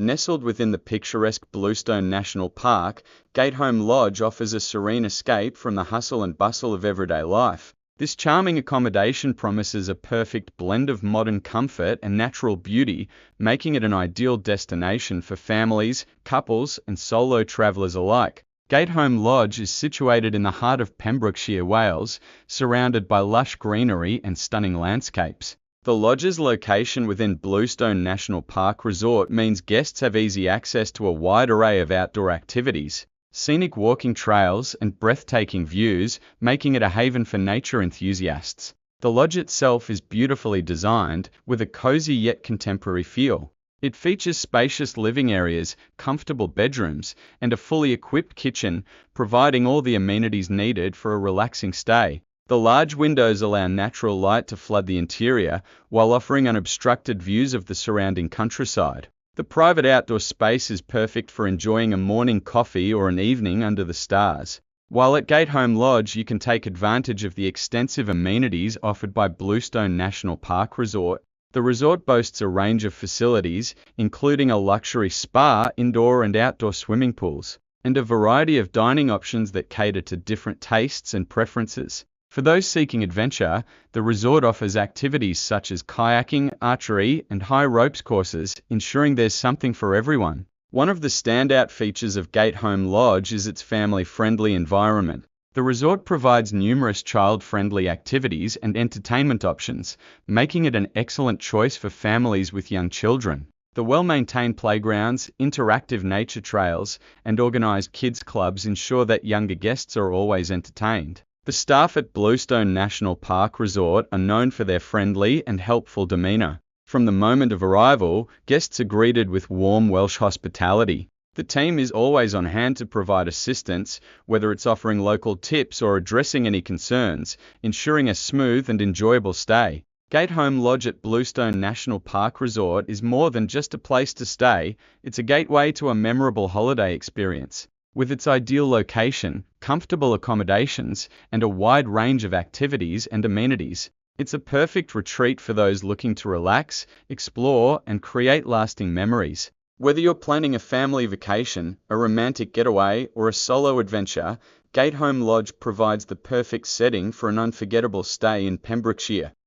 Nestled within the picturesque Bluestone National Park, Gateholm Lodge offers a serene escape from the hustle and bustle of everyday life. This charming accommodation promises a perfect blend of modern comfort and natural beauty, making it an ideal destination for families, couples, and solo travelers alike. Gateholm Lodge is situated in the heart of Pembrokeshire, Wales, surrounded by lush greenery and stunning landscapes. The lodge's location within Bluestone National Park Resort means guests have easy access to a wide array of outdoor activities, scenic walking trails, and breathtaking views, making it a haven for nature enthusiasts. The lodge itself is beautifully designed, with a cozy yet contemporary feel. It features spacious living areas, comfortable bedrooms, and a fully equipped kitchen, providing all the amenities needed for a relaxing stay. The large windows allow natural light to flood the interior, while offering unobstructed views of the surrounding countryside. The private outdoor space is perfect for enjoying a morning coffee or an evening under the stars. While at Gateholm Lodge, you can take advantage of the extensive amenities offered by Bluestone National Park Resort. The resort boasts a range of facilities, including a luxury spa, indoor and outdoor swimming pools, and a variety of dining options that cater to different tastes and preferences. For those seeking adventure, the resort offers activities such as kayaking, archery, and high ropes courses, ensuring there's something for everyone. One of the standout features of Gateholm Lodge is its family-friendly environment. The resort provides numerous child-friendly activities and entertainment options, making it an excellent choice for families with young children. The well-maintained playgrounds, interactive nature trails, and organized kids clubs ensure that younger guests are always entertained. The staff at Bluestone National Park Resort are known for their friendly and helpful demeanor. From the moment of arrival, guests are greeted with warm Welsh hospitality. The team is always on hand to provide assistance, whether it's offering local tips or addressing any concerns, ensuring a smooth and enjoyable stay. Gateholm Lodge at Bluestone National Park Resort is more than just a place to stay, it's a gateway to a memorable holiday experience. With its ideal location, comfortable accommodations, and a wide range of activities and amenities, it's a perfect retreat for those looking to relax, explore, and create lasting memories. Whether you're planning a family vacation, a romantic getaway, or a solo adventure, Gateholm Lodge provides the perfect setting for an unforgettable stay in Pembrokeshire.